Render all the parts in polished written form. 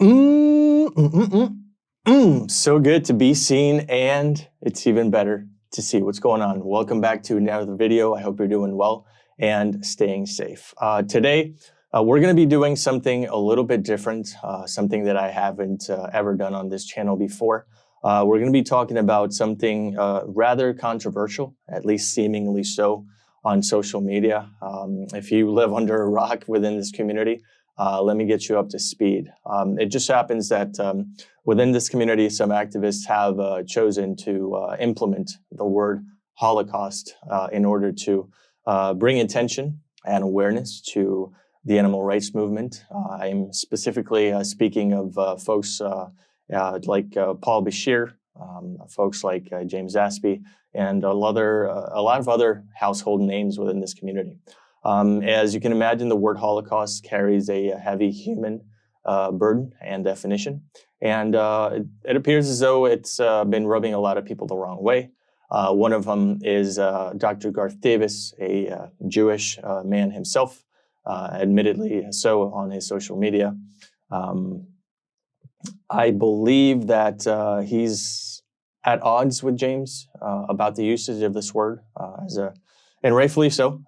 So good to be seen, and it's even better to see what's going on. Welcome back to another video. I hope you're doing well and staying safe. Today, we're going to be doing something a little bit different, something that I haven't ever done on this channel before. We're going to be talking about something rather controversial, at least seemingly so, on social media. If you live under a rock within this community, let me get you up to speed. It just happens that within this community, some activists have chosen to implement the word Holocaust in order to bring attention and awareness to the animal rights movement. I'm specifically speaking of folks like Paul Bashir, folks like James Aspie, and a lot of other household names within this community. As you can imagine, the word Holocaust carries a heavy human burden and definition. And it appears as though it's been rubbing a lot of people the wrong way. One of them is Dr. Garth Davis, a Jewish man himself, admittedly so on his social media. I believe that he's at odds with James about the usage of this word and rightfully so.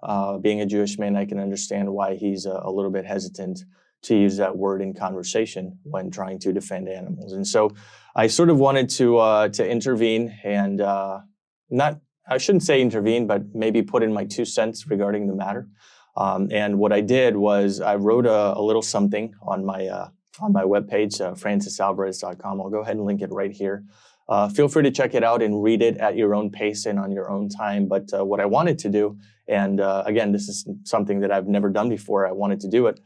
Being a Jewish man, I can understand why he's a little bit hesitant to use that word in conversation when trying to defend animals. And so I sort of wanted to intervene and I shouldn't say intervene, but maybe put in my 2 cents regarding the matter. And what I did was I wrote a little something on my webpage, francisalvarez.com. I'll go ahead and link it right here. Feel free to check it out and read it at your own pace and on your own time. But what I wanted to do, and again, this is something that I've never done before, I wanted to do it,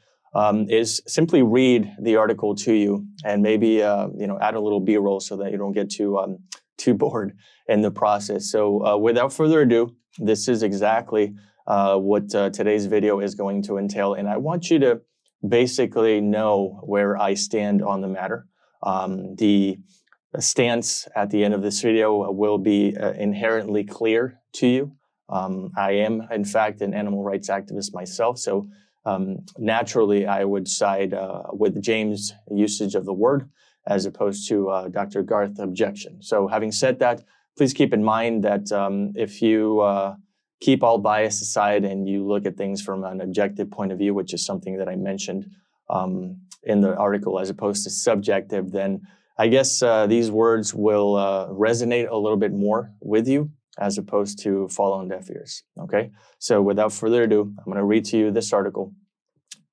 is simply read the article to you and maybe add a little B-roll so that you don't get too bored in the process. So without further ado, this is exactly what today's video is going to entail. And I want you to basically know where I stand on the matter. The stance at the end of this video will be inherently clear to you. I am, in fact, an animal rights activist myself, so naturally I would side with James' usage of the word as opposed to Dr. Garth's objection. So having said that, please keep in mind that if you keep all bias aside and you look at things from an objective point of view, which is something that I mentioned in the article, as opposed to subjective, then I guess these words will resonate a little bit more with you as opposed to fall on deaf ears, okay? So without further ado, I'm going to read to you this article,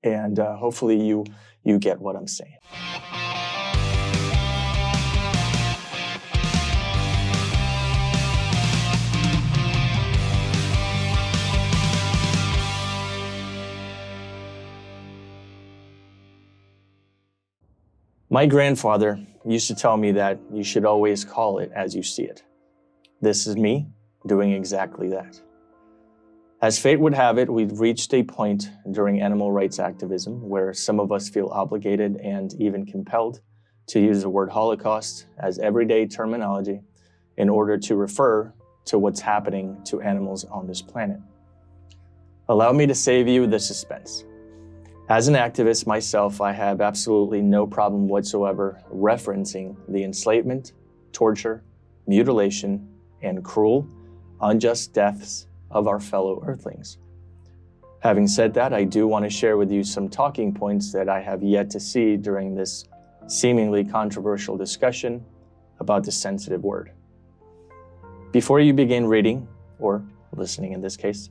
and hopefully you get what I'm saying. My grandfather used to tell me that you should always call it as you see it. This is me doing exactly that. As fate would have it, we've reached a point during animal rights activism where some of us feel obligated and even compelled to use the word Holocaust as everyday terminology in order to refer to what's happening to animals on this planet. Allow me to save you the suspense. As an activist myself, I have absolutely no problem whatsoever referencing the enslavement, torture, mutilation, and cruel, unjust deaths of our fellow Earthlings. Having said that, I do want to share with you some talking points that I have yet to see during this seemingly controversial discussion about this sensitive word. Before you begin reading, or listening in this case,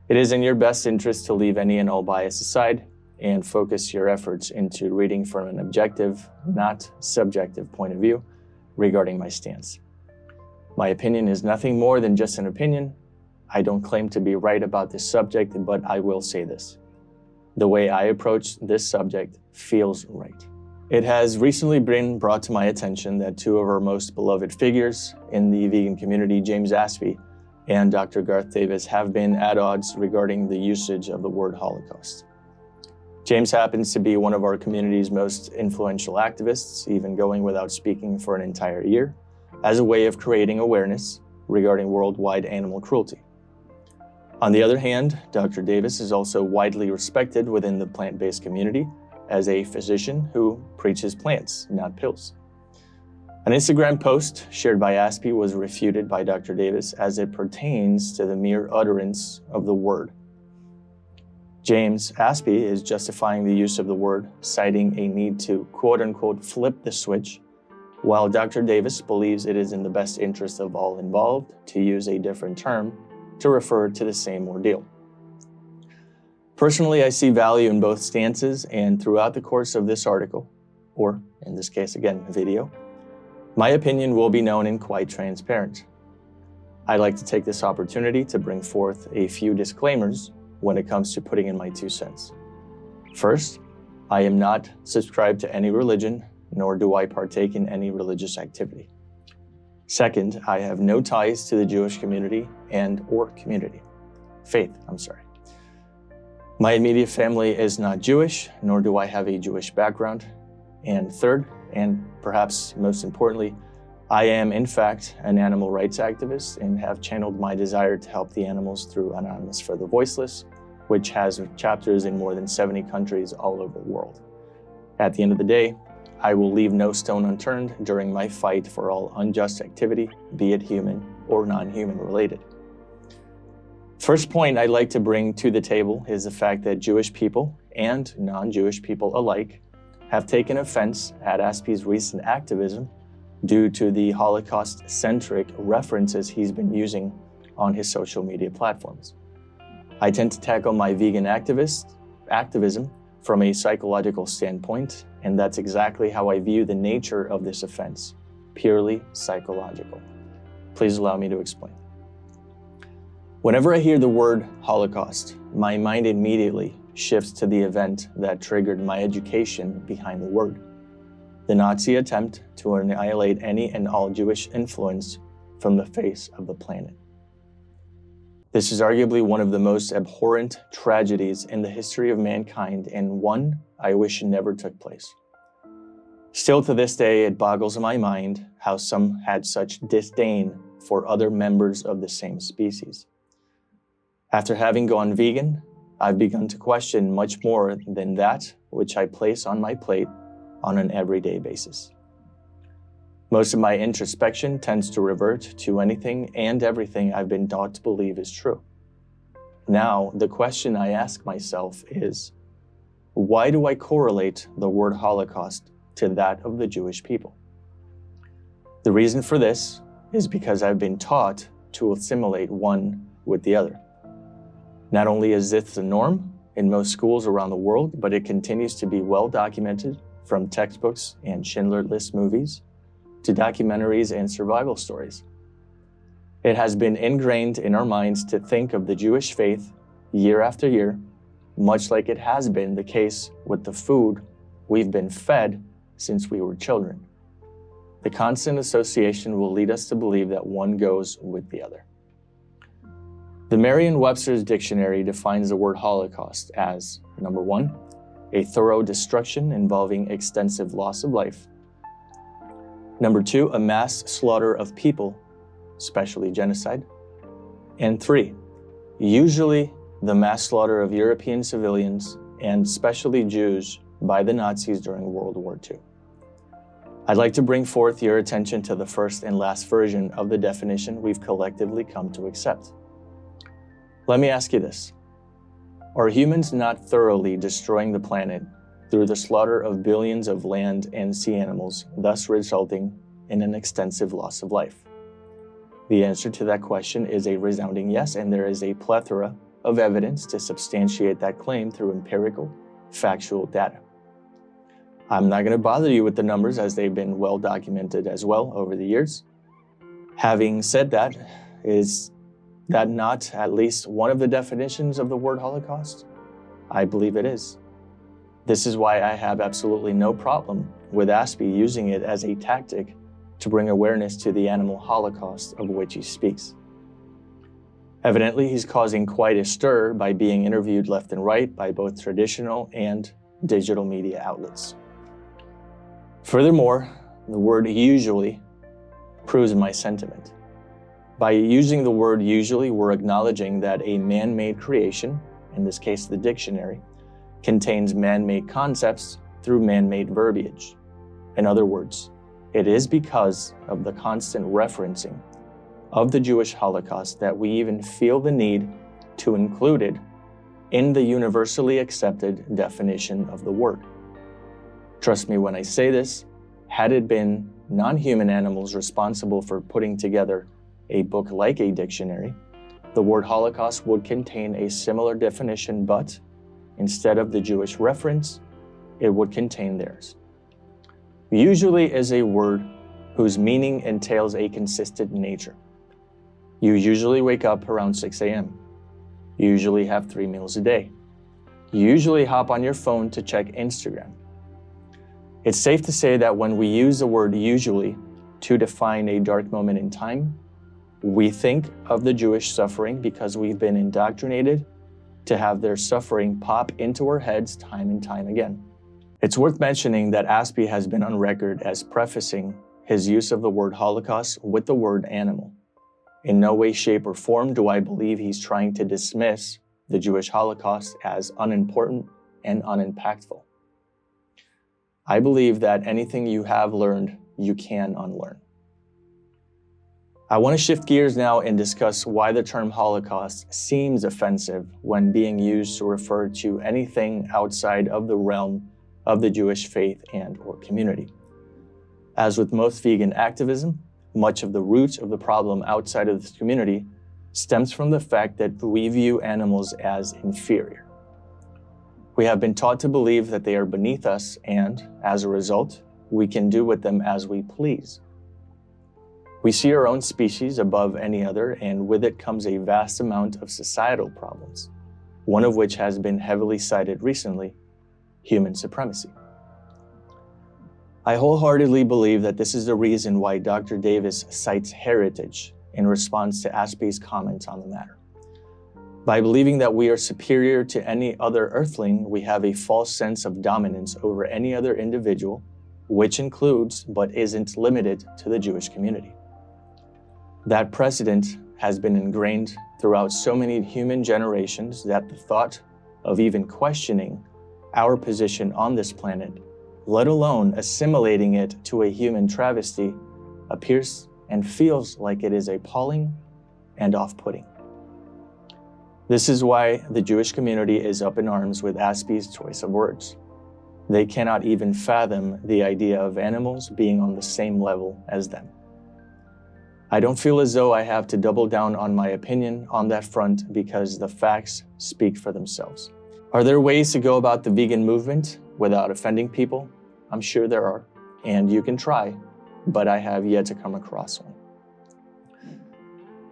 it is in your best interest to leave any and all bias aside and focus your efforts into reading from an objective, not subjective point of view regarding my stance. My opinion is nothing more than just an opinion. I don't claim to be right about this subject, but I will say this. The way I approach this subject feels right. It has recently been brought to my attention that 2 of our most beloved figures in the vegan community, James Aspie and Dr. Garth Davis, have been at odds regarding the usage of the word Holocaust. James happens to be one of our community's most influential activists, even going without speaking for an entire year, as a way of creating awareness regarding worldwide animal cruelty. On the other hand, Dr. Davis is also widely respected within the plant-based community as a physician who preaches plants, not pills. An Instagram post shared by Aspie was refuted by Dr. Davis as it pertains to the mere utterance of the word. James Aspie is justifying the use of the word, citing a need to quote-unquote flip the switch, while Dr. Davis believes it is in the best interest of all involved to use a different term to refer to the same ordeal. Personally, I see value in both stances, and throughout the course of this article, or in this case again, video, my opinion will be known and quite transparent. I'd like to take this opportunity to bring forth a few disclaimers when it comes to putting in my 2 cents. First, I am not subscribed to any religion, nor do I partake in any religious activity. Second, I have no ties to the Jewish community faith. My immediate family is not Jewish, nor do I have a Jewish background. And third, and perhaps most importantly, I am in fact an animal rights activist and have channeled my desire to help the animals through Anonymous for the Voiceless, which has chapters in more than 70 countries all over the world. At the end of the day, I will leave no stone unturned during my fight for all unjust activity, be it human or non-human related. First point I'd like to bring to the table is the fact that Jewish people and non-Jewish people alike have taken offense at Aspie's recent activism due to the Holocaust-centric references he's been using on his social media platforms. I tend to tackle my vegan activism from a psychological standpoint, and that's exactly how I view the nature of this offense, purely psychological. Please allow me to explain. Whenever I hear the word Holocaust, my mind immediately shifts to the event that triggered my education behind the word: the Nazi attempt to annihilate any and all Jewish influence from the face of the planet. This is arguably one of the most abhorrent tragedies in the history of mankind, and one I wish never took place. Still to this day, it boggles my mind how some had such disdain for other members of the same species. After having gone vegan, I've begun to question much more than that which I place on my plate on an everyday basis. Most of my introspection tends to revert to anything and everything I've been taught to believe is true. Now, the question I ask myself is, why do I correlate the word Holocaust to that of the Jewish people? The reason for this is because I've been taught to assimilate one with the other. Not only is this the norm in most schools around the world, but it continues to be well documented from textbooks and Schindler's List movies to documentaries and survival stories. It has been ingrained in our minds to think of the Jewish faith year after year, much like it has been the case with the food we've been fed since we were children. The constant association will lead us to believe that one goes with the other. The Merriam-Webster's dictionary defines the word Holocaust as, number 1, a thorough destruction involving extensive loss of life. Number 2, a mass slaughter of people, especially genocide. And 3, usually the mass slaughter of European civilians and especially Jews by the Nazis during World War II. I'd like to bring forth your attention to the first and last version of the definition we've collectively come to accept. Let me ask you this. Are humans not thoroughly destroying the planet through the slaughter of billions of land and sea animals, thus resulting in an extensive loss of life? The answer to that question is a resounding yes, and there is a plethora of evidence to substantiate that claim through empirical, factual data. I'm not going to bother you with the numbers as they've been well documented as well over the years. Having said that, is that not at least one of the definitions of the word Holocaust? I believe it is. This is why I have absolutely no problem with Aspie using it as a tactic to bring awareness to the animal holocaust of which he speaks. Evidently, he's causing quite a stir by being interviewed left and right by both traditional and digital media outlets. Furthermore, the word usually proves my sentiment. By using the word usually, we're acknowledging that a man-made creation, in this case the dictionary, contains man-made concepts through man-made verbiage. In other words, it is because of the constant referencing of the Jewish Holocaust that we even feel the need to include it in the universally accepted definition of the word. Trust me when I say this, had it been non-human animals responsible for putting together a book like a dictionary, the word Holocaust would contain a similar definition, but instead of the Jewish reference, it would contain theirs. Usually is a word whose meaning entails a consistent nature. You usually wake up around 6 a.m. You usually have 3 meals a day. You usually hop on your phone to check Instagram. It's safe to say that when we use the word usually to define a dark moment in time, we think of the Jewish suffering because we've been indoctrinated to have their suffering pop into our heads time and time again. It's worth mentioning that Aspie has been on record as prefacing his use of the word Holocaust with the word animal. In no way, shape, or form do I believe he's trying to dismiss the Jewish Holocaust as unimportant and unimpactful. I believe that anything you have learned, you can unlearn. I want to shift gears now and discuss why the term Holocaust seems offensive when being used to refer to anything outside of the realm of the Jewish faith and/or community. As with most vegan activism, much of the root of the problem outside of this community stems from the fact that we view animals as inferior. We have been taught to believe that they are beneath us, and as a result, we can do with them as we please. We see our own species above any other, and with it comes a vast amount of societal problems, one of which has been heavily cited recently: human supremacy. I wholeheartedly believe that this is the reason why Dr. Davis cites heritage in response to Aspie's comments on the matter. By believing that we are superior to any other earthling, we have a false sense of dominance over any other individual, which includes but isn't limited to the Jewish community. That precedent has been ingrained throughout so many human generations that the thought of even questioning our position on this planet, let alone assimilating it to a human travesty, appears and feels like it is appalling and off-putting. This is why the Jewish community is up in arms with Aspie's choice of words. They cannot even fathom the idea of animals being on the same level as them. I don't feel as though I have to double down on my opinion on that front because the facts speak for themselves. Are there ways to go about the vegan movement without offending people? I'm sure there are, and you can try, but I have yet to come across one.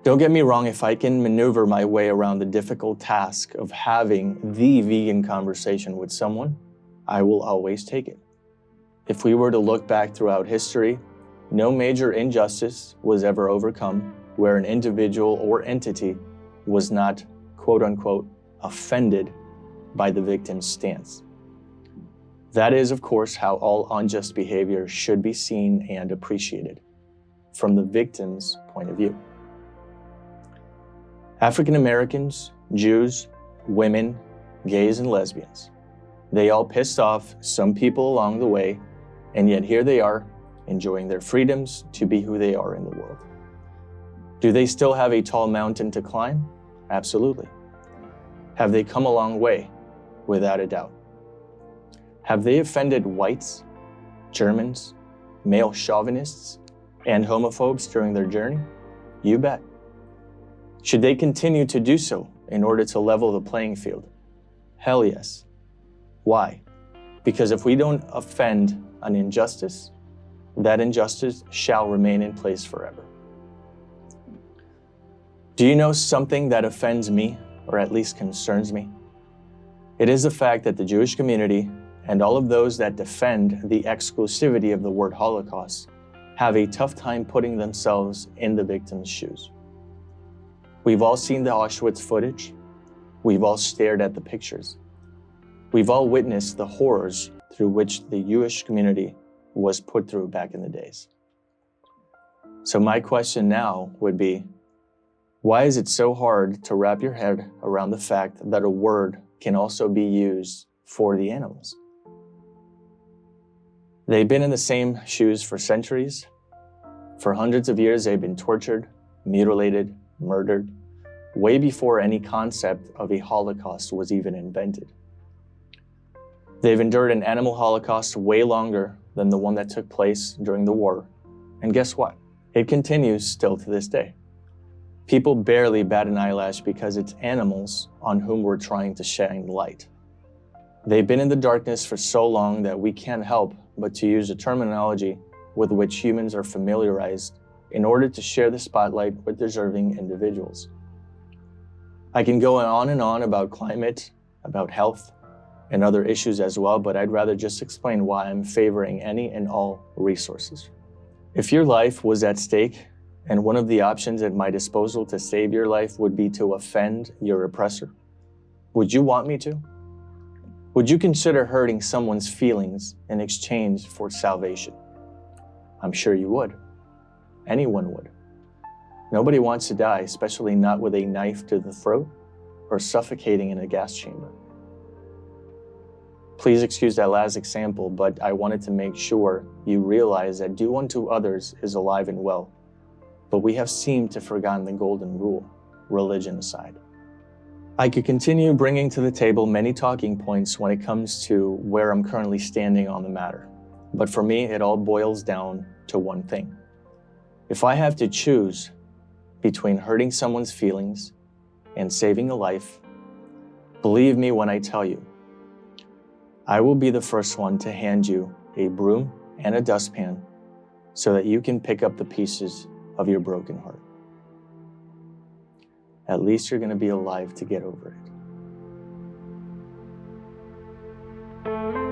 Don't get me wrong, if I can maneuver my way around the difficult task of having the vegan conversation with someone, I will always take it. If we were to look back throughout history, no major injustice was ever overcome where an individual or entity was not, quote-unquote, offended by the victim's stance. That is, of course, how all unjust behavior should be seen and appreciated, from the victim's point of view. African Americans, Jews, women, gays, and lesbians. They all pissed off some people along the way, and yet here they are, enjoying their freedoms to be who they are in the world. Do they still have a tall mountain to climb? Absolutely. Have they come a long way? Without a doubt. Have they offended whites, Germans, male chauvinists, and homophobes during their journey? You bet. Should they continue to do so in order to level the playing field? Hell yes. Why? Because if we don't offend an injustice, that injustice shall remain in place forever. Do you know something that offends me, or at least concerns me? It is the fact that the Jewish community and all of those that defend the exclusivity of the word Holocaust have a tough time putting themselves in the victim's shoes. We've all seen the Auschwitz footage. We've all stared at the pictures. We've all witnessed the horrors through which the Jewish community was put through back in the days. So my question now would be, why is it so hard to wrap your head around the fact that a word can also be used for the animals. They've been in the same shoes for centuries. For hundreds of years, they've been tortured, mutilated, murdered, way before any concept of a Holocaust was even invented. They've endured an animal Holocaust way longer than the one that took place during the war. And guess what? It continues still to this day. People barely bat an eyelash because it's animals on whom we're trying to shine light. They've been in the darkness for so long that we can't help but to use a terminology with which humans are familiarized in order to share the spotlight with deserving individuals. I can go on and on about climate, about health, and other issues as well, but I'd rather just explain why I'm favoring any and all resources. If your life was at stake, and one of the options at my disposal to save your life would be to offend your oppressor, would you want me to? Would you consider hurting someone's feelings in exchange for salvation? I'm sure you would. Anyone would. Nobody wants to die, especially not with a knife to the throat or suffocating in a gas chamber. Please excuse that last example, but I wanted to make sure you realize that do unto others is alive and well. But we have seemed to have forgotten the golden rule, religion aside. I could continue bringing to the table many talking points when it comes to where I'm currently standing on the matter. But for me, it all boils down to one thing. If I have to choose between hurting someone's feelings and saving a life, believe me when I tell you, I will be the first one to hand you a broom and a dustpan so that you can pick up the pieces of your broken heart. At least you're going to be alive to get over it.